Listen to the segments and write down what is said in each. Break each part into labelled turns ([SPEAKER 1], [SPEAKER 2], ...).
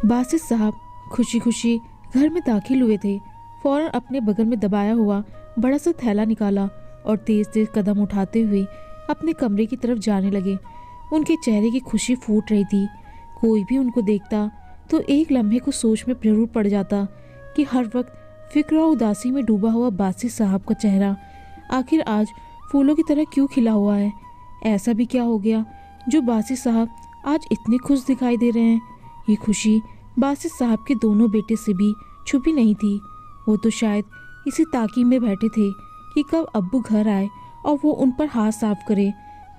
[SPEAKER 1] बासित साहब खुशी खुशी घर में दाखिल हुए थे। फौरन अपने बगल में दबाया हुआ बड़ा सा थैला निकाला और तेज तेज कदम उठाते हुए अपने कमरे की तरफ जाने लगे। उनके चेहरे की खुशी फूट रही थी। कोई भी उनको देखता तो एक लम्हे को सोच में जरूर पड़ जाता कि हर वक्त फिक्र और उदासी में डूबा हुआ बासित साहब का चेहरा आखिर आज फूलों की तरह क्यों खिला हुआ है। ऐसा भी क्या हो गया जो बासित साहब आज इतने खुश दिखाई दे रहे हैं। ये खुशी बासित साहब के दोनों बेटे से भी छुपी नहीं थी। वो तो शायद इसी ताकीद में बैठे थे कि कब अब्बू घर आए और वो उन पर हाथ साफ करे।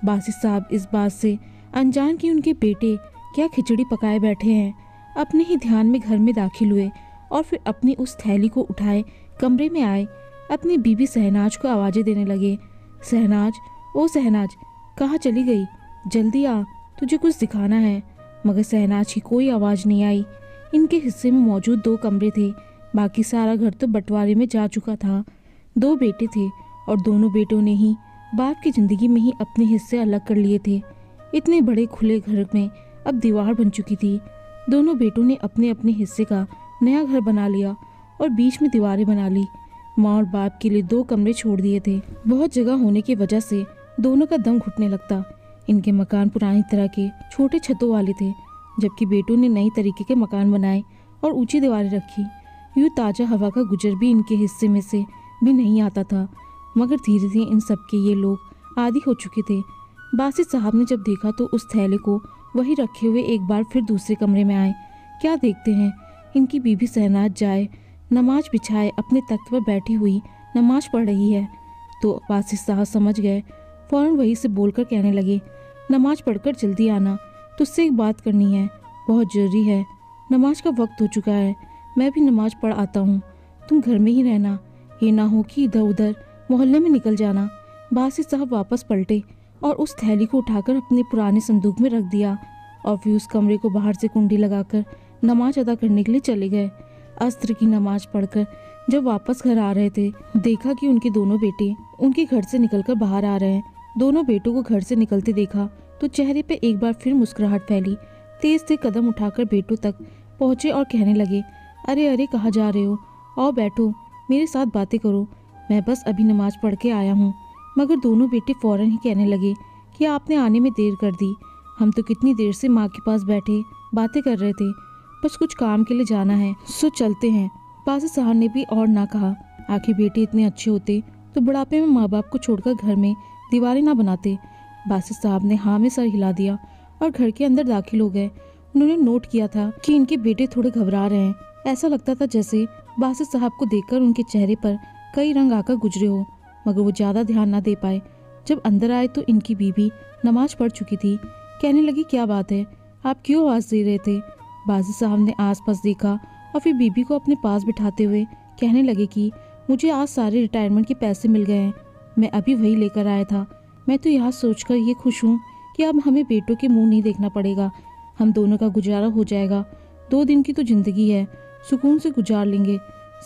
[SPEAKER 1] बासित साहब इस बात से अनजान कि उनके बेटे क्या खिचड़ी पकाए बैठे हैं, अपने ही ध्यान में घर में दाखिल हुए और फिर अपनी उस थैली को उठाए कमरे में आए। अपनी बीबी शहनाज को आवाज़ें देने लगे। शहनाज, ओ शहनाज, कहाँ चली गई? जल्दी आ, तुझे कुछ दिखाना है। मगर शहनाज की कोई आवाज़ नहीं आई। इनके हिस्से में मौजूद 2 कमरे थे, बाकी सारा घर तो बंटवारे में जा चुका था। 2 बेटे थे और दोनों बेटों ने ही बाप की ज़िंदगी में ही अपने हिस्से अलग कर लिए थे। इतने बड़े खुले घर में अब दीवार बन चुकी थी। दोनों बेटों ने अपने अपने हिस्से का नया घर बना लिया और बीच में दीवारें बना ली। माँ और बाप के लिए 2 कमरे छोड़ दिए थे। बहुत जगह होने की वजह से दोनों का दम घुटने लगता। इनके मकान पुरानी तरह के छोटे छतों वाले थे, जबकि बेटों ने नई तरीके के मकान बनाए और ऊंची दीवारें रखी। यूँ ताज़ा हवा का गुजर भी इनके हिस्से में से भी नहीं आता था। मगर धीरे धीरे इन सब के ये लोग आदी हो चुके थे। बासित साहब ने जब देखा तो उस थैले को वही रखे हुए एक बार फिर दूसरे कमरे में आए। क्या देखते हैं, इनकी बीबी शहनाज जाए नमाज बिछाए अपने तख्त पर बैठी हुई नमाज पढ़ रही है। तो बासित साहब समझ गए। फौरन वही से बोलकर कहने लगे, नमाज पढ़कर जल्दी आना, तुझसे एक बात करनी है, बहुत जरूरी है। नमाज का वक्त हो चुका है, मैं भी नमाज पढ़ आता हूँ, तुम घर में ही रहना, ये ना हो कि इधर उधर मोहल्ले में निकल जाना। बासित साहब वापस पलटे और उस थैली को उठाकर अपने पुराने संदूक में रख दिया और फिर उस कमरे को बाहर से कुंडी लगाकर नमाज अदा करने के लिए चले गए। अस्र की नमाज पढ़कर जब वापस घर आ रहे थे, देखा कि उनके दोनों बेटे उनके घर से निकलकर बाहर आ रहे हैं। दोनों बेटों को घर से निकलते देखा तो चेहरे पे एक बार फिर मुस्कुराहट फैली। तेज से कदम उठाकर बेटों तक पहुंचे और कहने लगे, अरे अरे, कहाँ जा रहे हो? आओ बैठो, मेरे साथ बातें करो, मैं बस अभी नमाज पढ़ के आया हूँ। मगर दोनों बेटे फौरन ही कहने लगे कि आपने आने में देर कर दी, हम तो कितनी देर से माँ के पास बैठे बातें कर रहे थे, बस कुछ काम के लिए जाना है, सो चलते हैं। बासित साहब ने भी और ना कहा। आखिर बेटे इतने अच्छे होते तो बुढ़ापे में माँ बाप को छोड़कर घर में दीवारें ना बनाते। बासित साहब ने हाँ में सर हिला दिया और घर के अंदर दाखिल हो गए। उन्होंने नोट किया था कि इनके बेटे थोड़े घबरा रहे हैं। ऐसा लगता था जैसे बासित साहब को देखकर उनके चेहरे पर कई रंग आकर गुजरे हो, मगर वो ज़्यादा ध्यान ना दे पाए। जब अंदर आए तो इनकी बीबी नमाज पढ़ चुकी थी। कहने लगी, क्या बात है, आप क्यों आवाज़ दे रहे थे? बासित साहब ने आसपास देखा और फिर बीबी को अपने पास बिठाते हुए कहने लगे कि मुझे आज सारे रिटायरमेंट के पैसे मिल गए हैं, मैं अभी वही लेकर आया था। मैं तो यह सोचकर ये खुश हूँ कि अब हमें बेटों के मुंह नहीं देखना पड़ेगा, हम दोनों का गुजारा हो जाएगा। 2 दिन की तो ज़िंदगी है, सुकून से गुजार लेंगे।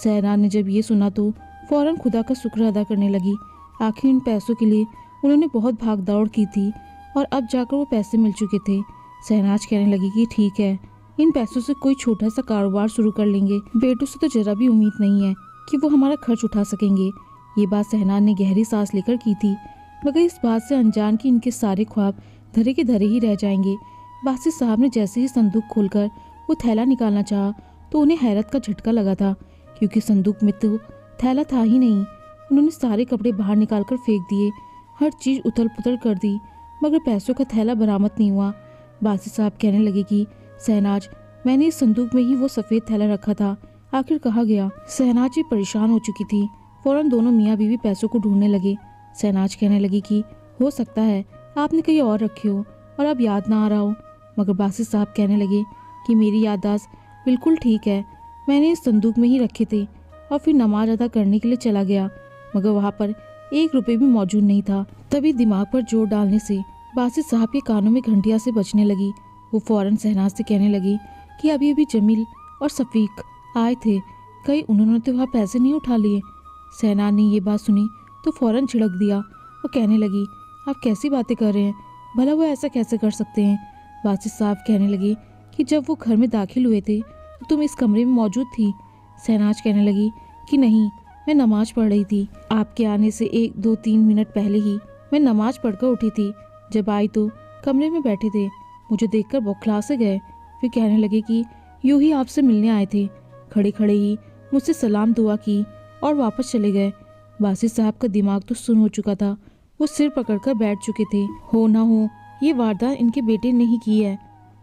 [SPEAKER 1] शहनाज ने जब ये सुना तो फौरन खुदा का शुक्र अदा करने लगी। आखिर इन पैसों के लिए उन्होंने बहुत भाग दौड़ की थी और अब जाकर वो पैसे मिल चुके थे। शहनाज कहने लगी कि ठीक है, इन पैसों से कोई छोटा सा कारोबार शुरू कर लेंगे। बेटों से तो जरा भी उम्मीद नहीं है कि वो हमारा खर्च उठा सकेंगे। ये बात शहनाज ने गहरी सांस लेकर की थी, मगर इस बात से अनजान कि इनके सारे ख्वाब धरे के धरे ही रह जाएंगे। बासित साहब ने जैसे ही संदूक खोलकर वो थैला निकालना चाहा तो उन्हें हैरत का झटका लगा था, क्योंकि संदूक में तो थैला था ही नहीं। उन्होंने सारे कपड़े बाहर निकालकर फेंक दिए, हर चीज़ उथल पुथल कर दी, मगर पैसों का थैला बरामद नहीं हुआ। बासित साहब कहने लगे कि शहनाज, मैंने इस संदूक में ही वो सफ़ेद थैला रखा था, आखिर कहाँ गया? शहनाज भी परेशान हो चुकी थी। फौरन दोनों मियाँ बीवी पैसों को ढूंढने लगे। शहनाज कहने लगी कि हो सकता है आपने कहीं और रखे हो और अब याद ना आ रहा हो। मगर बासित साहब कहने लगे कि मेरी याददाश्त बिल्कुल ठीक है, मैंने इस संदूक में ही रखे थे और फिर नमाज अदा करने के लिए चला गया, मगर वहाँ पर 1 रुपये भी मौजूद नहीं था। तभी दिमाग पर जोर डालने से बासित साहब के कानों में घंटियाँ से बजने लगी। वो फौरन शहनाज से कहने लगी कि अभी अभी जमील और सफ़ीक आए थे, कहीं उन्होंने तो वहाँ पैसे नहीं उठा लिए। शहनाज ने ये बात सुनी तो फौरन छिड़क दिया और कहने लगी, आप कैसी बातें कर रहे हैं, भला वो ऐसा कैसे कर सकते हैं? बासित साहब कहने लगे कि कि जब वो घर में दाखिल हुए थे तो तुम इस कमरे में मौजूद थी। शहनाज कहने लगी कि नहीं, मैं नमाज पढ़ रही थी। आपके आने से 1-2-3 मिनट पहले ही मैं नमाज पढ़कर उठी थी। जब आई तो कमरे में बैठे थे, मुझे देखकर बौखला से गए। फिर कहने लगे कि यूं ही आपसे मिलने आए थे। खड़े खड़े ही मुझसे सलाम दुआ की और वापस चले गए। बासित साहब का दिमाग तो सुन हो चुका था। वो सिर पकड़कर बैठ चुके थे। हो ना हो ये वारदात इनके बेटे ने ही की है।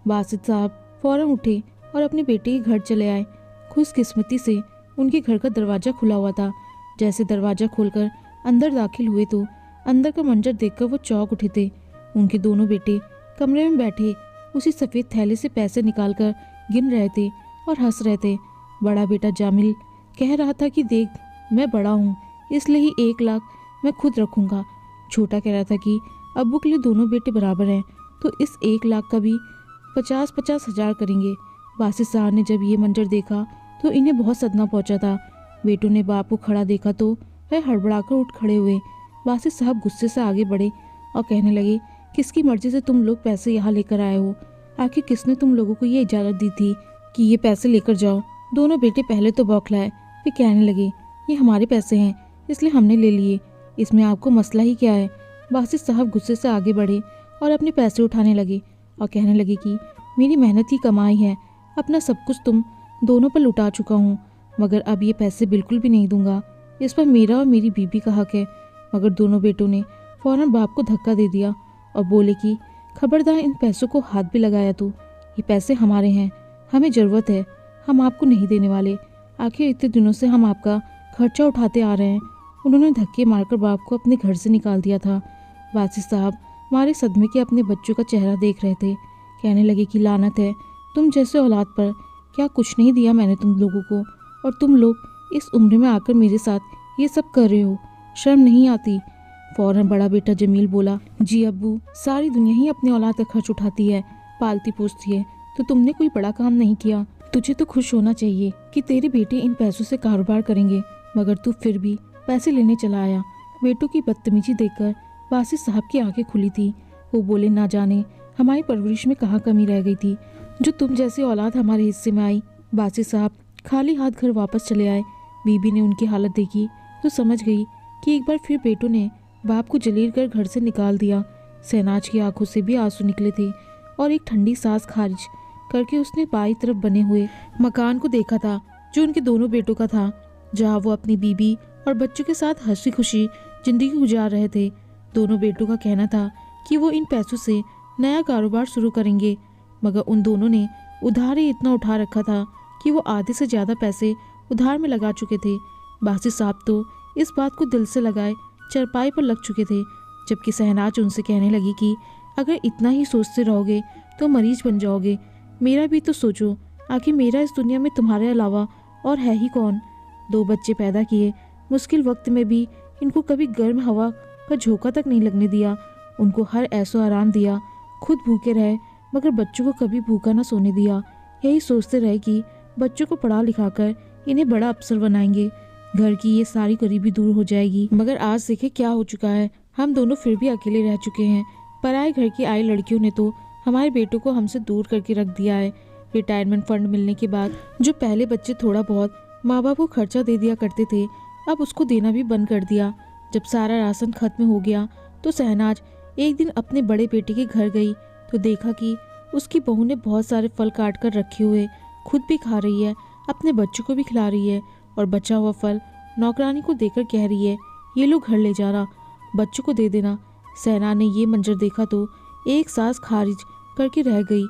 [SPEAKER 1] बासित साहब फौरन उठे और अपने बेटे के घर चले आए। खुशकिस्मती से उनके घर का दरवाज़ा खुला हुआ था। जैसे दरवाज़ा खोलकर अंदर दाखिल हुए तो अंदर का मंजर देखकर वो चौंक उठे थे। उनके दोनों बेटे कमरे में बैठे उसी सफ़ेद थैले से पैसे निकालकर गिन रहे थे और हंस रहे थे। बड़ा बेटा जामिल कह रहा था कि देख, मैं बड़ा हूँ इसलिए ही 1 लाख मैं खुद रखूँगा। छोटा कह रहा था कि अब्बू के लिए दोनों बेटे बराबर हैं तो इस 1 लाख का भी 50-50 हज़ार करेंगे। बासित साहब ने जब ये मंजर देखा तो इन्हें बहुत सदमा पहुंचा था। बेटों ने बाप को खड़ा देखा तो वह हड़बड़ाकर उठ खड़े हुए। बासित साहब गुस्से से आगे बढ़े और कहने लगे, किसकी मर्जी से तुम लोग पैसे यहाँ लेकर आए हो? आखिर किसने तुम लोगों को ये इजाज़त दी थी कि ये पैसे लेकर जाओ? दोनों बेटे पहले तो बौखलाए, फिर कहने लगे, ये हमारे पैसे हैं इसलिए हमने ले लिए, इसमें आपको मसला ही क्या है? बासित साहब गुस्से से आगे बढ़े और अपने पैसे उठाने लगे और कहने लगे कि मेरी मेहनत की कमाई है, अपना सब कुछ तुम दोनों पर लुटा चुका हूँ, मगर अब ये पैसे बिल्कुल भी नहीं दूंगा। इस पर मेरा और मेरी बीबी का हक है। मगर दोनों बेटों ने फौरन बाप को धक्का दे दिया और बोले कि खबरदार इन पैसों को हाथ भी लगाया तो ये पैसे हमारे हैं, हमें ज़रूरत है, हम आपको नहीं देने वाले। आखिर इतने दिनों से हम आपका खर्चा उठाते आ रहे हैं। उन्होंने धक्के मारकर बाप को अपने घर से निकाल दिया था। बासित साहब मारे सदमे के अपने बच्चों का चेहरा देख रहे थे। कहने लगे कि लानत है तुम जैसे औलाद पर, क्या कुछ नहीं दिया मैंने तुम लोगों को, और तुम लोग इस उम्र में आकर मेरे साथ ये सब कर रहे हो, शर्म नहीं आती? फौरन बड़ा बेटा जमील बोला, जी अब्बू, सारी दुनिया ही अपनी औलाद का खर्च उठाती है, पालती पोसती है, तो तुमने कोई बड़ा काम नहीं किया। तुझे तो खुश होना चाहिए कि तेरे बेटे इन पैसों से कारोबार करेंगे, मगर तू फिर भी पैसे लेने चला आया। बेटों की बदतमीजी देखकर बासित साहब की आंखें खुली थी। वो बोले, ना जाने हमारी परवरिश में कहाँ कमी रह गई थी जो तुम जैसी औलाद हमारे हिस्से में आई। बासित साहब खाली हाथ घर वापस चले आए। बीबी ने उनकी हालत देखी तो समझ गई कि एक बार फिर बेटों ने बाप को जलील कर घर से निकाल दिया। शहनाज की आंखों से भी आंसू निकले थे और एक ठंडी सांस खारिज करके उसने बाई तरफ बने हुए मकान को देखा था जो उनके दोनों बेटों का था, जहाँ वो अपनी बीबी और बच्चों के साथ हंसी खुशी जिंदगी गुजार रहे थे। दोनों बेटों का कहना था कि वो इन पैसों से नया कारोबार शुरू करेंगे, मगर उन दोनों ने उधार ही इतना उठा रखा था कि वो आधे से ज़्यादा पैसे उधार में लगा चुके थे। बासित साहब तो इस बात को दिल से लगाए चरपाई पर लग चुके थे, जबकि शहनाज उनसे कहने लगी कि अगर इतना ही सोचते रहोगे तो मरीज बन जाओगे। मेरा भी तो सोचो, आखिर मेरा इस दुनिया में तुम्हारे अलावा और है ही कौन? 2 बच्चे पैदा किए, मुश्किल वक्त में भी इनको कभी गर्म हवा का झोंका तक नहीं लगने दिया, उनको हर ऐसो आराम दिया, खुद भूखे रहे मगर बच्चों को कभी भूखा ना सोने दिया। यही सोचते रहे कि बच्चों को पढ़ा लिखा कर इन्हें बड़ा अफसर बनाएंगे, घर की ये सारी गरीबी दूर हो जाएगी। मगर आज देखे क्या हो चुका है, हम दोनों फिर भी अकेले रह चुके हैं। पराए घर की आई लड़कियों ने तो हमारे बेटों को हमसे दूर करके रख दिया है। रिटायरमेंट फंड मिलने के बाद जो पहले बच्चे थोड़ा बहुत माँ बाप को खर्चा दे दिया करते थे, अब उसको देना भी बंद कर दिया। जब सारा राशन खत्म हो गया तो शहनाज एक दिन अपने बड़े बेटे के घर गई तो देखा कि उसकी बहू ने बहुत सारे फल काट कर रखे हुए खुद भी खा रही है, अपने बच्चों को भी खिला रही है और बचा हुआ फल नौकरानी को देकर कह रही है, ये लो घर ले जाना, बच्चों को दे देना। शहनाज ने ये मंजर देखा तो एक सांस खारिज करके रह गई।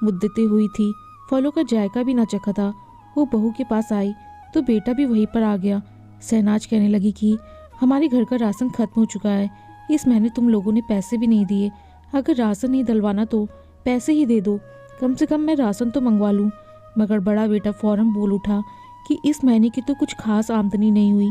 [SPEAKER 1] मुद्दतें हुई थी, फलों का जायका भी ना चखा था। वो बहू के पास आई तो बेटा भी वहीं पर आ गया। शहनाज कहने लगी कि हमारे घर का राशन खत्म हो चुका है, इस महीने तुम लोगों ने पैसे भी नहीं दिए, अगर राशन नहीं डलवाना तो पैसे ही दे दो, कम से कम मैं राशन तो मंगवा लूँ। मगर बड़ा बेटा फौरन बोल उठा कि इस महीने की तो कुछ खास आमदनी नहीं हुई,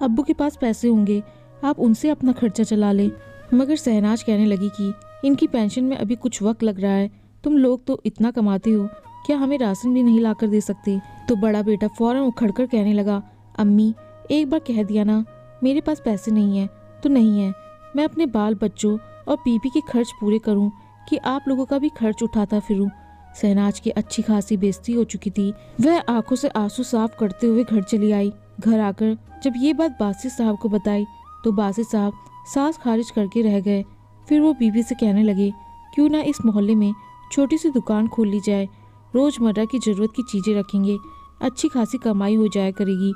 [SPEAKER 1] अब्बू के पास पैसे होंगे, आप उनसे अपना खर्चा चला ले। मगर शहनाज कहने लगी कि इनकी पेंशन में अभी कुछ वक्त लग रहा है, तुम लोग तो इतना कमाते हो, क्या हमें राशन भी नहीं ला कर दे सकते? तो बड़ा बेटा फौरन उखड़कर कहने लगा, अम्मी एक बार कह दिया ना, मेरे पास पैसे नहीं है तो नहीं है, मैं अपने बाल बच्चों और बीबी के खर्च पूरे करूं कि आप लोगों का भी खर्च उठाता फिरूं। शहनाज की अच्छी खासी बेइज्जती हो चुकी थी। वह आंखों से आंसू साफ करते हुए घर चली आई। घर आकर जब ये बात बासित साहब को बताई तो बासित साहब सांस खारिज करके रह गए। फिर वो बीबी से कहने लगे, क्यों ना इस मोहल्ले में छोटी सी दुकान खोल ली जाए, रोजमर्रा की जरूरत की चीजें रखेंगे, अच्छी खासी कमाई हो जाया करेगी।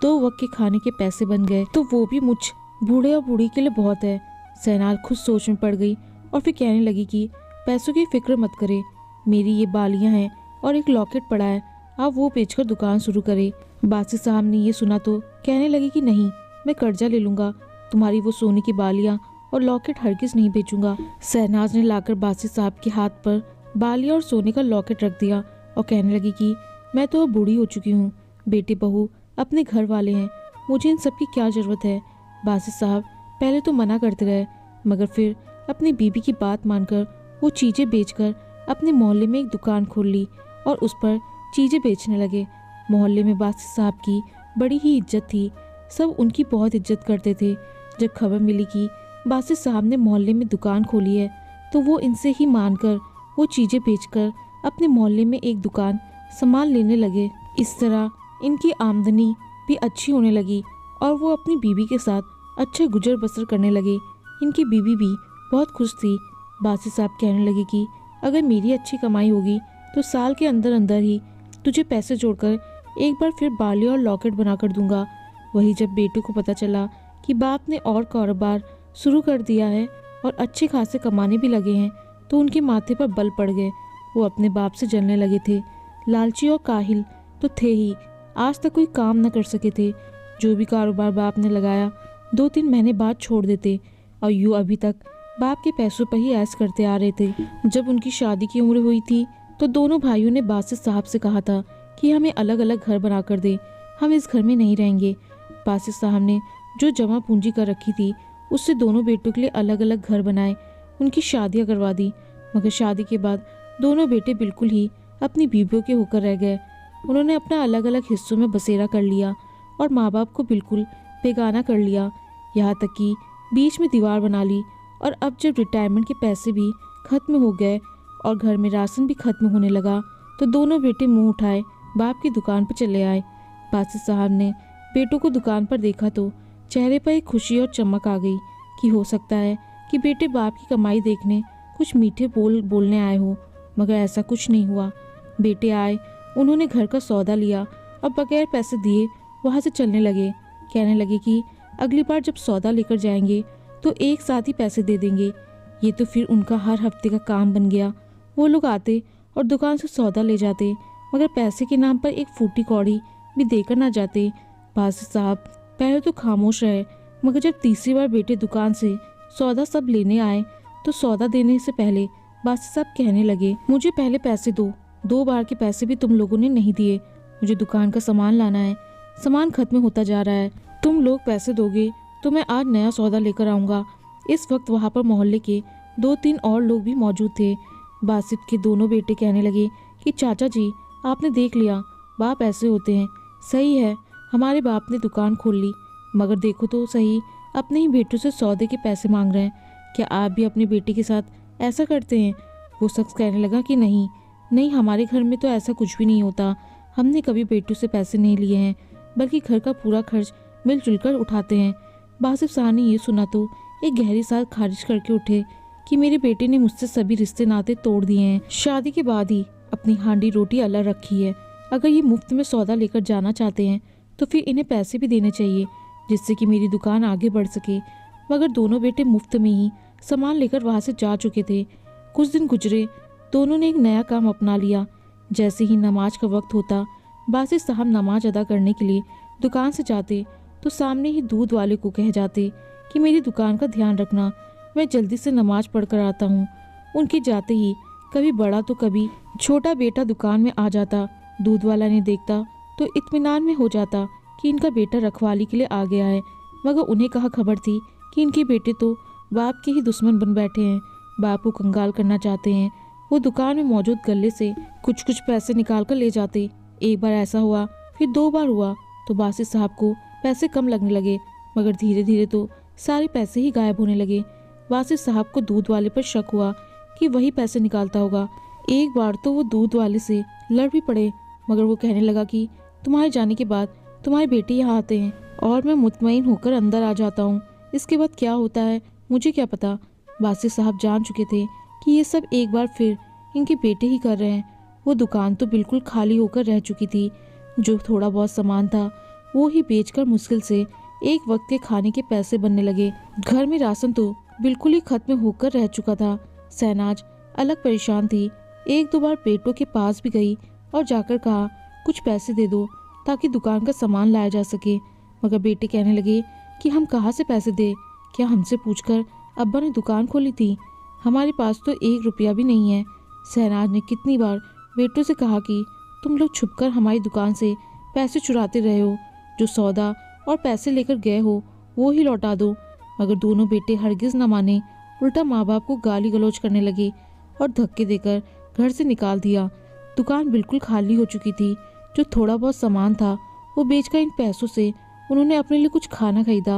[SPEAKER 1] 2 वक्त के खाने के पैसे बन गए तो वो भी मुझ बूढ़े और बूढ़ी के लिए बहुत है। शहनाज खुद सोच में पड़ गई और फिर कहने लगी कि पैसों की फिक्र मत करे, मेरी ये बालियां हैं और एक लॉकेट पड़ा है, आप वो बेचकर दुकान शुरू करे। बासित साहब ने ये सुना तो कहने लगे कि नहीं, मैं कर्जा ले लूंगा, तुम्हारी वो सोने की बालियां और लॉकेट हरगिज नहीं बेचूंगा। शहनाज ने लाकर बासित साहब के हाथ पर बालियां और सोने का लॉकेट रख दिया और कहने लगी कि मैं तो अब बूढ़ी हो चुकी हूँ, बेटे बहू अपने घर वाले हैं, मुझे इन सब की क्या जरूरत है। बासित साहब पहले तो मना करते रहे, मगर फिर अपनी बीबी की बात मानकर वो चीज़ें बेचकर अपने मोहल्ले में एक दुकान खोल ली और उस पर चीज़ें बेचने लगे। मोहल्ले में बासित साहब की बड़ी ही इज्जत थी, सब उनकी बहुत इज्जत करते थे। जब खबर मिली कि बासित साहब ने मोहल्ले में दुकान खोली है तो वो इनसे ही मानकर वो चीज़ें बेचकर अपने मोहल्ले में एक दुकान संभाल लेने लगे। इस तरह इनकी आमदनी भी अच्छी होने लगी और वो अपनी बीबी के साथ अच्छा गुजर बसर करने लगे। इनकी बीबी भी बहुत खुश थी। बासित साहब कहने लगे कि अगर मेरी अच्छी कमाई होगी तो साल के अंदर अंदर ही तुझे पैसे जोड़कर एक बार फिर बालियां और लॉकेट बना कर दूंगा। वही जब बेटों को पता चला कि बाप ने और कारोबार शुरू कर दिया है और अच्छे खासे कमाने भी लगे हैं तो उनके माथे पर बल पड़ गए। वो अपने बाप से जलने लगे थे। लालची और काहिल तो थे ही, आज तक कोई काम न कर सके थे। जो भी कारोबार बाप ने लगाया 2-3 महीने बाद छोड़ देते और यूँ अभी तक बाप के पैसों पर ही ऐश करते आ रहे थे। जब उनकी शादी की उम्र हुई थी तो दोनों भाइयों ने बासित साहब से कहा था कि हमें अलग अलग घर बना कर दे, हम इस घर में नहीं रहेंगे। बासित साहब ने जो जमा पूंजी कर रखी थी उससे दोनों बेटों के लिए अलग अलग घर बनाए, उनकी शादियां करवा दी। मगर शादी के बाद दोनों बेटे बिल्कुल ही अपनी बीवियों के होकर रह गए। उन्होंने अपना अलग अलग हिस्सों में बसेरा कर लिया और माँ बाप को बिल्कुल बेगाना कर लिया, यहाँ तक कि बीच में दीवार बना ली। और अब जब रिटायरमेंट के पैसे भी खत्म हो गए और घर में राशन भी खत्म होने लगा तो दोनों बेटे मुंह उठाए बाप की दुकान पर चले आए। बासित साहब ने बेटों को दुकान पर देखा तो चेहरे पर एक खुशी और चमक आ गई कि हो सकता है कि बेटे बाप की कमाई देखने कुछ मीठे बोल बोलने आए हो, मगर ऐसा कुछ नहीं हुआ। बेटे आए, उन्होंने घर का सौदा लिया और बगैर पैसे दिए वहाँ से चलने लगे। कहने लगे कि अगली बार जब सौदा लेकर जाएंगे तो एक साथ ही पैसे दे देंगे। ये तो फिर उनका हर हफ्ते का काम बन गया। वो लोग आते और दुकान से सौदा ले जाते, मगर पैसे के नाम पर एक फूटी कौड़ी भी देकर ना जाते। बासित साहब पहले तो खामोश रहे, मगर जब तीसरी बार बेटे दुकान से सौदा सब लेने आए तो सौदा देने से पहले बासित साहब कहने लगे, मुझे पहले पैसे दो, 2 बार के पैसे भी तुम लोगों ने नहीं दिए। मुझे दुकान का सामान लाना है, सामान खत्म होता जा रहा है, तुम लोग पैसे दोगे तो मैं आज नया सौदा लेकर आऊँगा। इस वक्त वहाँ पर मोहल्ले के 2-3 और लोग भी मौजूद थे। बासित के दोनों बेटे कहने लगे कि चाचा जी, आपने देख लिया, बाप ऐसे होते हैं। सही है, हमारे बाप ने दुकान खोल ली, मगर देखो तो सही, अपने ही बेटों से सौदे के पैसे मांग रहे हैं। क्या आप भी अपने बेटे के साथ ऐसा करते हैं? वो शख्स कहने लगा कि नहीं नहीं, हमारे घर में तो ऐसा कुछ भी नहीं होता, हमने कभी बेटों से पैसे नहीं लिए हैं, बल्कि घर का पूरा खर्च मिलजुल कर उठाते हैं। बासित साहब ने ये सुना तो एक गहरी सांस खारिज करके उठे कि मेरे बेटे ने मुझसे सभी रिश्ते नाते तोड़ दिए हैं। शादी के बाद ही अपनी हांडी रोटी अलग रखी है। अगर ये मुफ्त में सौदा लेकर जाना चाहते हैं तो फिर इन्हें पैसे भी देने चाहिए, जिससे कि मेरी दुकान आगे बढ़ सके। मगर दोनों बेटे मुफ्त में ही सामान लेकर वहाँ से जा चुके थे। कुछ दिन गुजरे, दोनों ने एक नया काम अपना लिया। जैसे ही नमाज का वक्त होता, बासित साहब नमाज अदा करने के लिए दुकान से जाते तो सामने ही दूध वाले को कह जाते कि मेरी दुकान का ध्यान रखना, मैं जल्दी से नमाज पढ़ कर आता हूँ। उनके जाते ही कभी बड़ा तो कभी छोटा बेटा दुकान में आ जाता। दूध वाला ने देखता तो इत्मीनान में हो जाता कि इनका बेटा रखवाली के लिए आ गया है, मगर उन्हें कहाँ खबर थी कि इनके बेटे तो बाप के ही दुश्मन बन बैठे हैं, बाप को कंगाल करना चाहते हैं। वो दुकान में मौजूद गल्ले से कुछ कुछ पैसे निकाल कर ले जाते। एक बार ऐसा हुआ, फिर 2 बार हुआ तो बासित साहब को पैसे कम लगने लगे, मगर धीरे धीरे तो सारे पैसे ही गायब होने लगे। बासित साहब को दूध वाले पर शक हुआ कि वही पैसे निकालता होगा, एक बार तो वो दूध वाले से लड़ भी पड़े, मगर वो कहने लगा कि तुम्हारे जाने के बाद तुम्हारे बेटे यहाँ आते हैं और मैं मुतमईन होकर अंदर आ जाता हूँ। इसके बाद क्या होता है मुझे क्या पता। बासित साहब जान चुके थे कि ये सब एक बार फिर इनके बेटे ही कर रहे हैं। वो दुकान तो बिल्कुल खाली होकर रह चुकी थी। जो थोड़ा बहुत सामान था वो ही बेचकर मुश्किल से एक वक्त के खाने के पैसे बनने लगे। घर में राशन तो बिल्कुल ही खत्म होकर रह चुका था। शहनाज अलग परेशान थी। एक दो बार बेटों के पास भी गई और जाकर कहा कुछ पैसे दे दो ताकि दुकान का सामान लाया जा सके, मगर बेटे कहने लगे कि हम कहाँ से पैसे दें, क्या हमसे पूछकर अब्बा ने दुकान खोली थी? हमारे पास तो 1 रुपया भी नहीं है। शहनाज ने कितनी बार बेटों से कहा कि तुम लोग छुपकर हमारी दुकान से पैसे चुराते रहे हो, जो सौदा और पैसे लेकर गए हो वो ही लौटा दो, मगर दोनों बेटे हरगिज न माने। उल्टा माँ बाप को गाली गलौज करने लगे और धक्के देकर घर से निकाल दिया। दुकान बिल्कुल खाली हो चुकी थी। जो थोड़ा बहुत सामान था वो बेचकर इन पैसों से उन्होंने अपने लिए कुछ खाना खरीदा।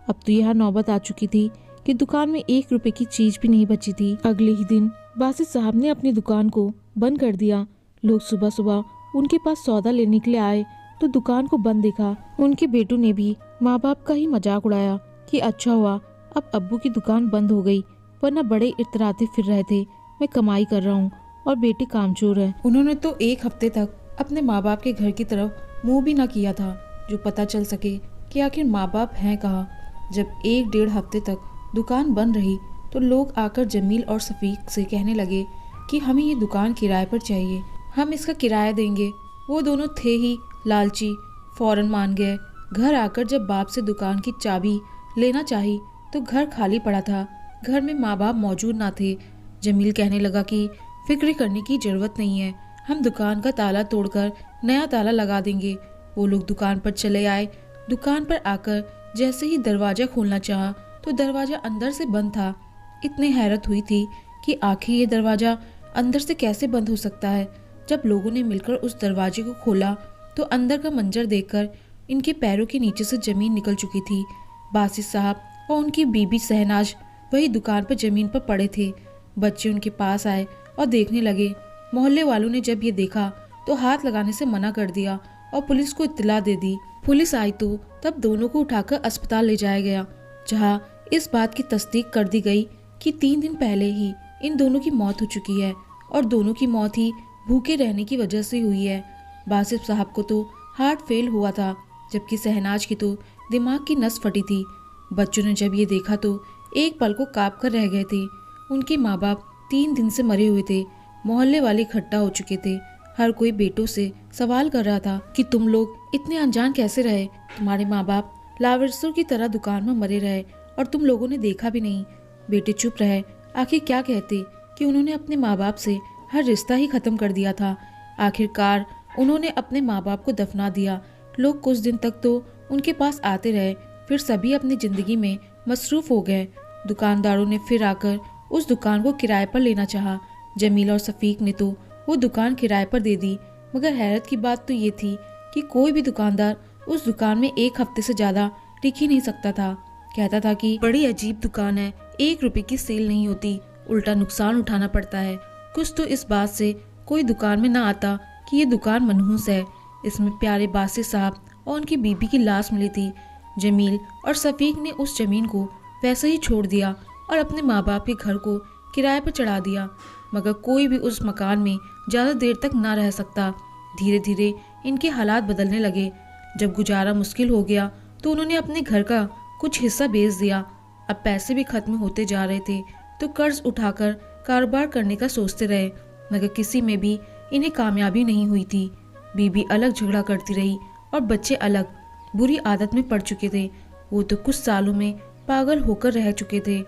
[SPEAKER 1] अब तो यह नौबत आ चुकी थी कि दुकान में 1 रुपए की चीज भी नहीं बची थी। अगले ही दिन बासित साहब ने अपनी दुकान को बंद कर दिया। लोग सुबह सुबह उनके पास सौदा लेने के लिए आए तो दुकान को बंद देखा। उनके बेटों ने भी माँ बाप का ही मजाक उड़ाया कि अच्छा हुआ अब अब्बू की दुकान बंद हो गई, वरना बड़े इतराते फिर रहे थे मैं कमाई कर रहा हूँ और बेटे कामचोर है। उन्होंने तो 1 हफ्ते तक अपने माँ बाप के घर की तरफ मुंह भी ना किया था, जो पता चल सके कि आखिर माँ बाप हैं कहाँ। जब 1 डेढ़ हफ्ते तक दुकान बंद रही तो लोग आकर जमील और सफीक से कहने लगे कि हमें ये दुकान किराए पर चाहिए, हम इसका किराया देंगे। वो दोनों थे ही लालची, फौरन मान गए। घर आकर जब बाप से दुकान की चाबी लेना चाही तो घर खाली पड़ा था। घर में माँ बाप मौजूद ना थे। जमील कहने लगा कि फिक्र करने की जरूरत नहीं है, हम दुकान का ताला तोड़कर नया ताला लगा देंगे। वो लोग दुकान पर चले आए। दुकान पर आकर जैसे ही दरवाजा खोलना चाहा तो दरवाजा अंदर से बंद था। इतनी हैरत हुई थी कि आखिर ये दरवाजा अंदर से कैसे बंद हो सकता है। जब लोगों ने मिलकर उस दरवाजे को खोला तो अंदर का मंजर देखकर इनके पैरों के नीचे से जमीन निकल चुकी थी। बासित साहब और उनकी बीबी शहनाज वही दुकान पर जमीन पर पड़े थे। बच्चे उनके पास आए और देखने लगे। मोहल्ले वालों ने जब ये देखा तो हाथ लगाने से मना कर दिया और पुलिस को इत्तला दे दी। पुलिस आई तो तब दोनों को उठाकर अस्पताल ले जाया गया, जहां इस बात की तस्दीक कर दी गई कि 3 दिन पहले ही इन दोनों की मौत हो चुकी है और दोनों की मौत ही भूखे रहने की वजह से हुई है। बासित साहब को तो हार्ट फेल हुआ था, जबकि शहनाज की तो दिमाग की नस फटी थी। बच्चों ने जब ये देखा तो एक पल को काँप कर रह गए थे। उनके माँ बाप 3 दिन से मरे हुए थे। मोहल्ले वाले इकट्ठा हो चुके थे। हर कोई बेटों से सवाल कर रहा था कि तुम लोग इतने अनजान कैसे रहे? तुम्हारे माँ बाप लावारिसों की तरह दुकान में मरे रहे और तुम लोगों ने देखा भी नहीं। बेटे चुप रहे। आखिर क्या कहते कि उन्होंने अपने माँ बाप से हर रिश्ता ही खत्म कर दिया था। आखिरकार उन्होंने अपने माँ बाप को दफना दिया। लोग कुछ दिन तक तो उनके पास आते रहे, फिर सभी अपनी जिंदगी में मसरूफ हो गए। दुकानदारों ने फिर आकर उस दुकान को किराए पर लेना चाहा। जमील और सफीक ने तो वो दुकान किराए पर दे दी, मगर हैरत की बात तो ये थी कि कोई भी दुकानदार उस दुकान में 1 हफ्ते से ज्यादा टिक ही नहीं सकता था। कहता था कि बड़ी अजीब दुकान है, 1 रुपए की सेल नहीं होती, उल्टा नुकसान उठाना पड़ता है। कुछ तो इस बात से कोई दुकान में ना आता कि ये दुकान मनहूस है। इसमें प्यारे बासित साहब और उनकी बीबी की लाश मिली थी। जमील और सफीक ने उस जमीन को वैसे ही छोड़ दिया और अपने माँ बाप के घर को किराए पर चढ़ा दिया, मगर कोई भी उस मकान में ज़्यादा देर तक ना रह सकता। धीरे धीरे इनके हालात बदलने लगे। जब गुजारा मुश्किल हो गया तो उन्होंने अपने घर का कुछ हिस्सा बेच दिया। अब पैसे भी खत्म होते जा रहे थे तो कर्ज उठाकर कारोबार करने का सोचते रहे, मगर किसी में भी इन्हें कामयाबी नहीं हुई थी। बीबी अलग झगड़ा करती रही और बच्चे अलग बुरी आदत में पड़ चुके थे। वो तो कुछ सालों में पागल होकर रह चुके थे।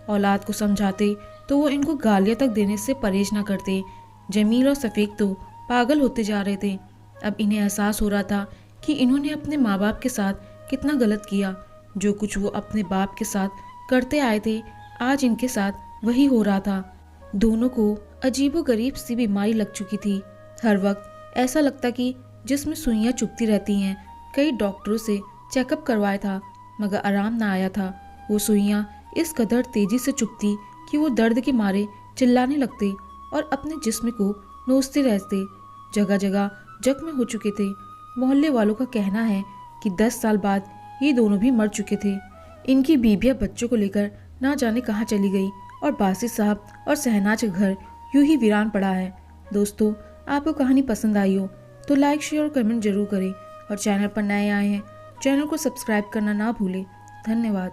[SPEAKER 1] औलाद को समझाते तो वो इनको गालियां तक देने से परहेज ना करते। जमील और सफीक तो पागल होते जा रहे थे। अब इन्हें एहसास हो रहा था कि इन्होंने अपने माँ बाप के साथ कितना गलत किया। जो कुछ वो अपने बाप के साथ करते आए थे आज इनके साथ वही हो रहा था। दोनों को अजीबोगरीब सी बीमारी लग चुकी थी। हर वक्त ऐसा लगता कि जिसमें सुइयां चुभती रहती हैं। कई डॉक्टरों से चेकअप करवाया था, मगर आराम ना आया था। वो सुइयां इस कदर तेजी से चुभती कि वो दर्द के मारे चिल्लाने लगते और अपने जिस्म को नोचते रहते जगह जगह जख्म हो चुके थे। मोहल्ले वालों का कहना है कि 10 साल बाद ये दोनों भी मर चुके थे। इनकी बीबियां बच्चों को लेकर ना जाने कहाँ चली गई और बासित साहब और शहनाज का घर यूं ही वीरान पड़ा है। दोस्तों, आपको कहानी पसंद आई हो तो लाइक, शेयर और कमेंट जरूर करें और चैनल पर नए आए हैं चैनल को सब्सक्राइब करना ना भूलें। धन्यवाद।